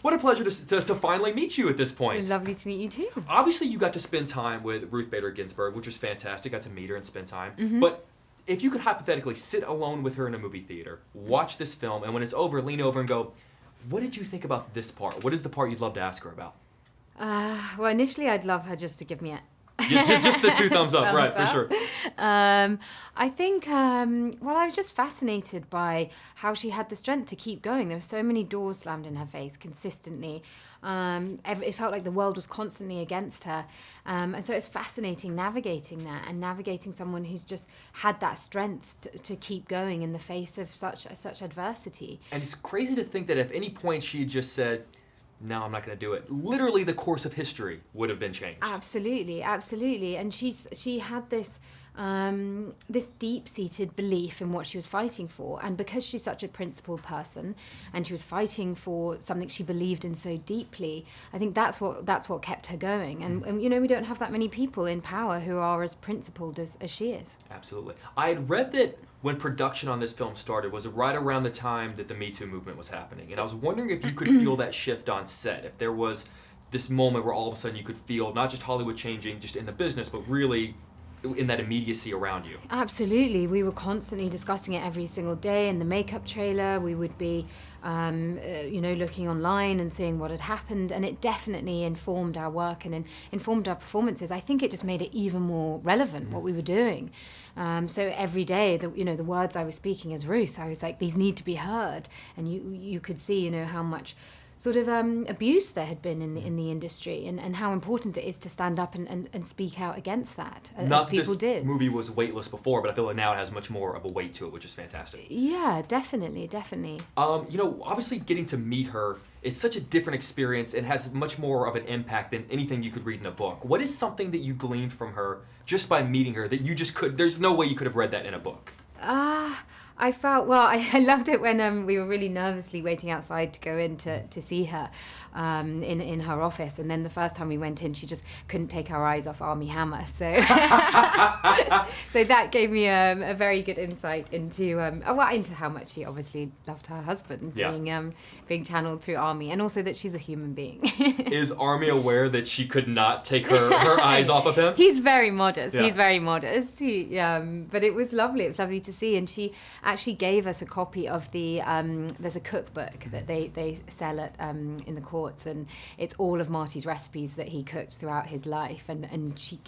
What a pleasure to finally meet you at this point. Lovely to meet you too. Obviously, you got to spend time with Ruth Bader Ginsburg, which was fantastic. Got to meet her and spend time. Mm-hmm. But if you could hypothetically sit alone with her in a movie theater, watch this film, and when it's over, lean over and go, what did you think about this part? What is the part you'd love to ask her about? Well, initially I'd love her just to give me a... just the 2 thumbs up, right, for sure. I think, well, I was just fascinated by how she had the strength to keep going. There were so many doors slammed in her face consistently. It felt like the world was constantly against her. And so it's fascinating navigating that and navigating someone who's just had that strength to keep going in the face of such adversity. And it's crazy to think that at any point she had just said, no, I'm not going to do it. Literally, the course of history would have been changed. Absolutely, absolutely. And she had this this deep-seated belief in what she was fighting for. And because she's such a principled person, and she was fighting for something she believed in so deeply, I think that's what kept her going. And you know, we don't have that many people in power who are as principled as she is. Absolutely. I had read that when production on this film started was right around the time that the Me Too movement was happening. And I was wondering if you could feel that shift on set, if there was this moment where all of a sudden you could feel not just Hollywood changing just in the business, but really in that immediacy around you. Absolutely. We were constantly discussing it every single day. In the makeup trailer, we would be looking online and seeing what had happened, and it definitely informed our work and informed our performances. I think it just made it even more relevant, what we were doing. So every day, the words I was speaking as Ruth, I was like, these need to be heard. And you could see, how much sort of abuse there had been in the industry, and how important it is to stand up and speak out against that, as people did. This movie was weightless before, but I feel like now it has much more of a weight to it, which is fantastic. Yeah, definitely. Obviously getting to meet her is such a different experience and has much more of an impact than anything you could read in a book. What is something that you gleaned from her just by meeting her that you just there's no way you could have read that in a book? I felt, I loved it when we were really nervously waiting outside to go in to see her in her office. And then the first time we went in, she just couldn't take her eyes off Armie Hammer. So so that gave me a very good insight into how much she obviously loved her husband being channeled through Armie, and also that she's a human being. Is Armie aware that she could not take her eyes off of him? He's very modest. Yeah. He's very modest. But it was lovely. It was lovely to see. And she actually gave us a copy of the there's a cookbook that they sell at in the courts, and it's all of Marty's recipes that he cooked throughout his life, and she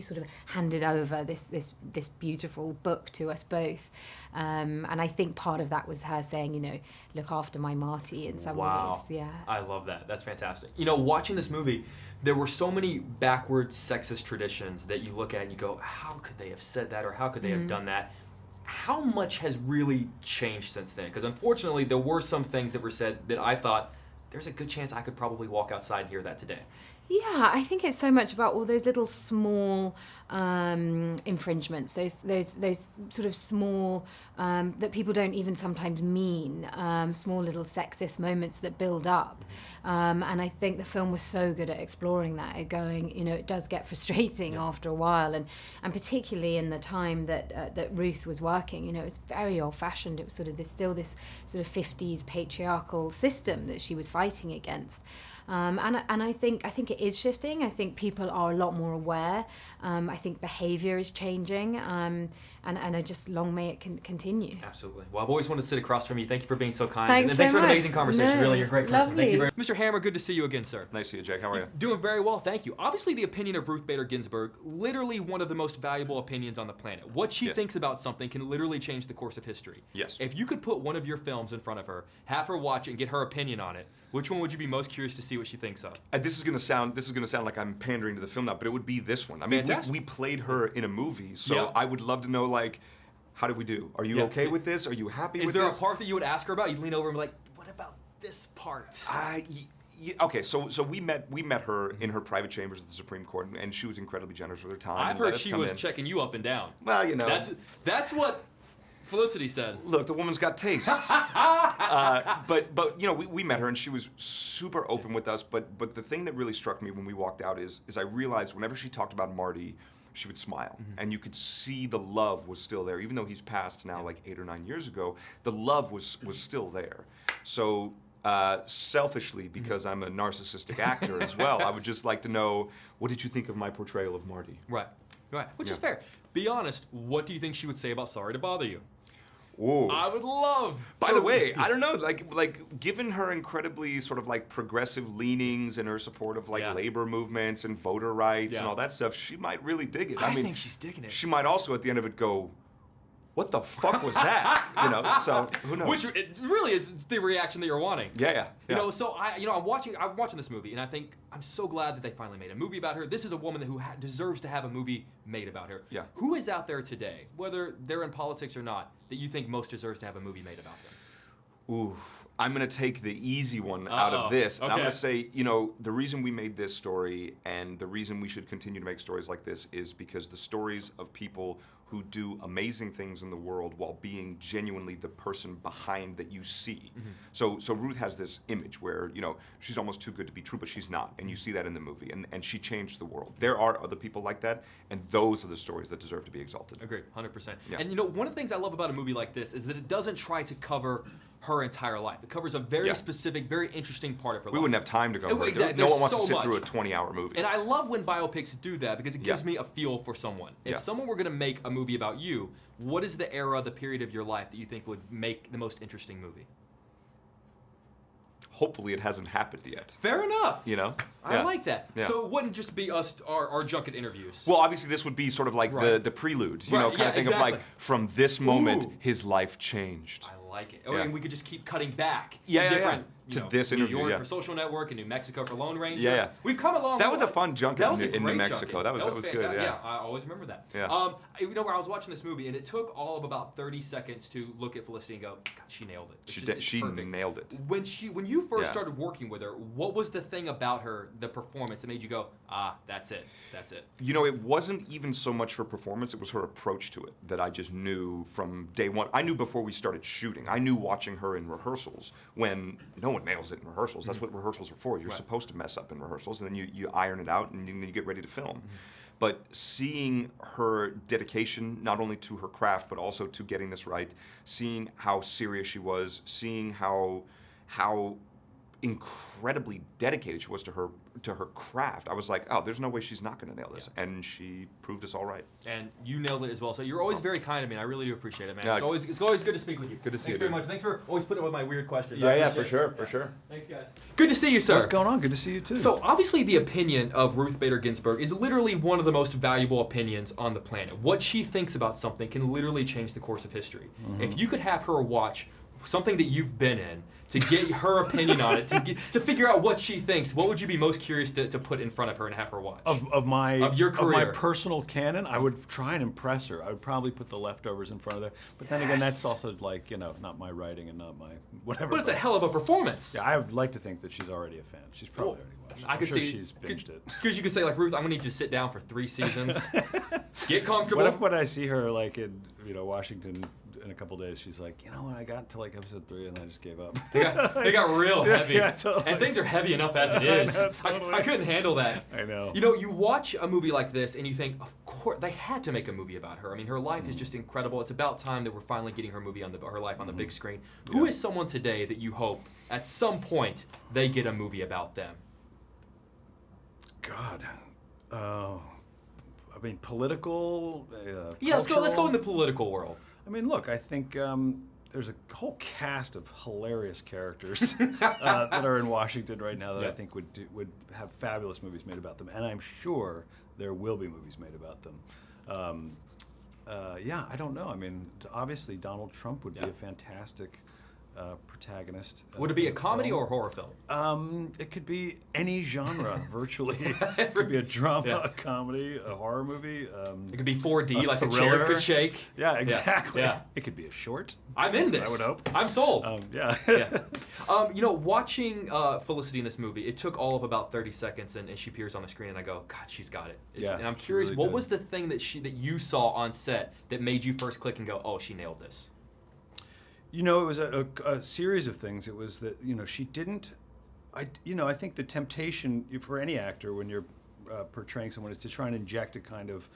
sort of handed over this beautiful book to us both, and I think part of that was her saying, look after my Marty in some ways. Yeah, I love that. That's fantastic. Watching this movie, there were so many backward sexist traditions that you look at and you go, how could they have said that, or how could they have done that? How much has really changed since then? Because unfortunately, there were some things that were said that I thought, there's a good chance I could probably walk outside and hear that today. Yeah, I think it's so much about all those little small infringements, those sort of small, that people don't even sometimes mean, small little sexist moments that build up. And I think the film was so good at exploring that, at going, it does get frustrating after a while, and particularly in the time that Ruth was working, it was very old-fashioned. It was sort of this sort of 50s patriarchal system that she was fighting against. And I think it is shifting. I think people are a lot more aware. I think behavior is changing, and I just long may it continue. Absolutely. Well, I've always wanted to sit across from you. Thank you for being so kind. Thanks and thanks so for an much. amazing conversation. No, Really, you're a great person. lovely. Thank you very much. Mr. Hammer, good to see you again, sir. Nice to see you, Jake. How are you? Doing very well, thank you. Obviously, the opinion of Ruth Bader Ginsburg, literally one of the most valuable opinions on the planet. What she thinks about something can literally change the course of history. Yes. If you could put one of your films in front of her, have her watch it, and get her opinion on it, which one would you be most curious to see what she thinks of? This is gonna sound like I'm pandering to the film now, but it would be this one. I mean, we played her in a movie, so I would love to know, how did we do? Are you okay with this? Are you happy with this? Is there a part that you would ask her about? You'd lean over and be like, what about this part? Okay, so we met her in her private chambers at the Supreme Court, and she was incredibly generous with her time. I've heard she was checking you up and down. Well, That's what Felicity said. Look, the woman's got taste. But we met her, and she was super open with us. But the thing that really struck me when we walked out is I realized whenever she talked about Marty, she would smile, and you could see the love was still there, even though he's passed now like 8 or 9 years ago. The love was still there. So Selfishly, because I'm a narcissistic actor as well, I would just like to know, what did you think of my portrayal of Marty? Right. Which is fair. Be honest, what do you think she would say about Sorry to Bother You? Whoa. I would love. By the way, I don't know, like given her incredibly sort of like progressive leanings and her support of like labor movements and voter rights and all that stuff, she might really dig it. I mean, think she's digging it. She might also at the end of it go, what the fuck was that? You know, so who knows? Which it really is the reaction that you're wanting. Yeah. You know, so I'm watching this movie, and I think I'm so glad that they finally made a movie about her. This is a woman who deserves to have a movie made about her. Yeah. Who is out there today, whether they're in politics or not, that you think most deserves to have a movie made about them? Ooh, I'm gonna take the easy one out of this. And I'm gonna say, you know, the reason we made this story and the reason we should continue to make stories like this is because the stories of people who do amazing things in the world while being genuinely the person behind that you see. So Ruth has this image where, you know, she's almost too good to be true, but she's not. And you see that in the movie. And she changed the world. There are other people like that, and those are the stories that deserve to be exalted. Agree, 100%. Yeah. And you know, one of the things I love about a movie like this is that it doesn't try to cover her entire life. It covers a very specific, very interesting part of her life. We wouldn't have time to go over it. Exactly. No one wants so to sit much. through a 20-hour movie. And I love when biopics do that because it gives me a feel for someone. If someone were going to make a movie about you, what is the era, the period of your life that you think would make the most interesting movie? Hopefully it hasn't happened yet. Fair enough. You know? I like that. Yeah. So it wouldn't just be us, our junket interviews. Well, obviously this would be sort of like the prelude, you know, kind of thing of like, from this moment, his life changed. I like it. And we could just keep cutting back. To this interview, New York for Social Network and New Mexico for Lone Ranger. Yeah. We've come a long way. That was a fun junket in New Mexico. Junket. That was good, fantastic. yeah. I always remember that. Yeah. You know, where I was watching this movie, and it took all of about 30 seconds to look at Felicity and go, God, she nailed it. She nailed it. When you first started working with her, what was the thing about her, the performance, that made you go, that's it. You know, it wasn't even so much her performance, it was her approach to it that I just knew from day one. I knew before we started shooting. I knew watching her in rehearsals when no one nails it in rehearsals. That's what rehearsals are for. You're supposed to mess up in rehearsals, and then you iron it out, and then you get ready to film. But seeing her dedication, not only to her craft, but also to getting this right, seeing how serious she was, seeing how incredibly dedicated she was to her craft, I was like, oh, there's no way she's not going to nail this. And she proved us all right. And you nailed it as well. So you're always very kind to me, and I really do appreciate it, man. Yeah. It's always good to speak with you. Good to see you. Thanks very much. Thanks for always putting up with my weird questions. For sure. Thanks, guys. Good to see you, sir. What's going on? Good to see you, too. So obviously the opinion of Ruth Bader Ginsburg is literally one of the most valuable opinions on the planet. What she thinks about something can literally change the course of history. If you could have her watch something that you've been in to get her opinion on it, to figure out what she thinks, what would you be most curious to put in front of her and have her watch? Of your career. Of my personal canon, I would try and impress her. I would probably put The Leftovers in front of there. But then again, that's also like, you know, not my writing and not my whatever. But it's a hell of a performance. Yeah, I would like to think that she's already a fan. She's probably already watched it. I could I'm sure see she's binged it. Because you could say, like, Ruth, I'm gonna need you to sit down for 3 seasons, get comfortable. What if when I see her like in Washington in a couple days, she's like, you know what, I got to like episode 3 and then I just gave up. They got real heavy. Yeah, totally. And things are heavy enough as it is. I know, totally. I couldn't handle that. I know. You know, you watch a movie like this and you think, of course, they had to make a movie about her. I mean, her life is just incredible. It's about time that we're finally getting her movie her life on the big screen. Who is someone today that you hope at some point they get a movie about them? God. I mean, political. Yeah, let's go in cultural. the political world. I mean, look, I think there's a whole cast of hilarious characters that are in Washington right now that I think would have fabulous movies made about them, and I'm sure there will be movies made about them. I don't know. I mean, obviously Donald Trump would be a fantastic protagonist. Would it be a comedy or a horror film? It could be any genre, virtually. It could be a drama, a comedy, a horror movie. It could be 4D, like the thriller. chair could shake. Yeah, exactly. Yeah. It could be a short. I'm in this. I would hope. I'm sold. Yeah. You know, watching Felicity in this movie, it took all of about 30 seconds, and she appears on the screen, and I go, God, she's got it. Yeah, and I'm curious, really what did. was the thing that you saw on set that made you first click and go, oh, she nailed this? You know, it was a series of things. It was that, she didn't, I think the temptation for any actor when you're portraying someone is to try and inject a kind of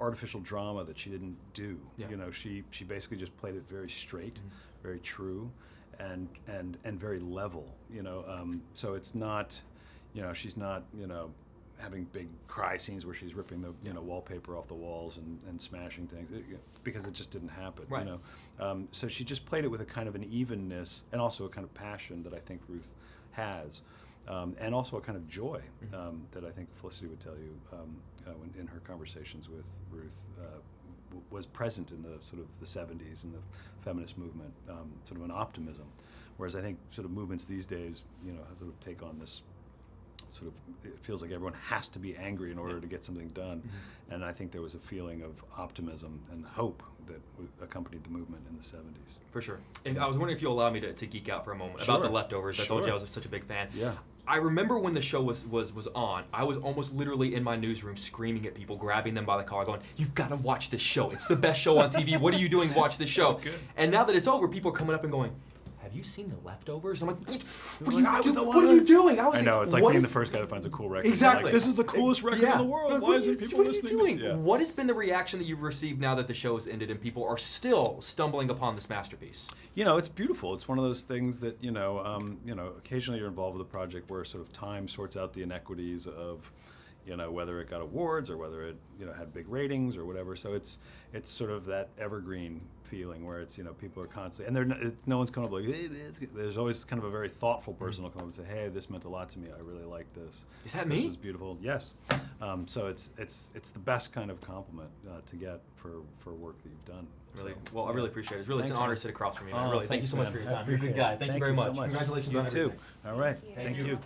artificial drama that she didn't do. Yeah. She basically just played it very straight, very true. and very level. So it's not, she's not, having big cry scenes where she's ripping the wallpaper off the walls and smashing things, because it just didn't happen. Right. So she just played it with a kind of an evenness and also a kind of passion that I think Ruth has, and also a kind of joy that I think Felicity would tell you when in her conversations with Ruth was present in the sort of the 70s and the feminist movement, sort of an optimism, whereas I think sort of movements these days, sort of take on this sort of, it feels like everyone has to be angry in order to get something done. And I think there was a feeling of optimism and hope that accompanied the movement in the 70s. For sure. And I was wondering if you'll allow me to geek out for a moment about The Leftovers. I told you I was such a big fan. Yeah. I remember when the show was on, I was almost literally in my newsroom screaming at people, grabbing them by the collar, going, "You've got to watch this show. It's the best show on TV. What are you doing? Watch this show." Good. And now that it's over, people are coming up and going, "Have you seen The Leftovers?" I'm like, what What are you doing? I know, it's like being the first guy that finds a cool record. Exactly. Like, this is the coolest record in the world. Like, Why isn't people what are listening? you doing? Yeah. What has been the reaction that you've received now that the show has ended and people are still stumbling upon this masterpiece? It's beautiful. It's one of those things that, occasionally you're involved with a project where sort of time sorts out the inequities of, whether it got awards or whether it, had big ratings or whatever. So it's sort of that evergreen feeling where it's, people are constantly, and no one's coming up like, hey, there's always kind of a very thoughtful person who'll come up and say, hey, this meant a lot to me. I really like this. Is that This me? was beautiful. Yes. So it's the best kind of compliment to get for work that you've done. Really? So, Well, I really appreciate it. It's Thanks, an honor man. to sit across from you. Oh, Really, thank you thanks, so much man. for your I time. You're a good appreciate guy. it. Thank you very so much. much. Congratulations You on too. everything. All right. Thank you. Thank you.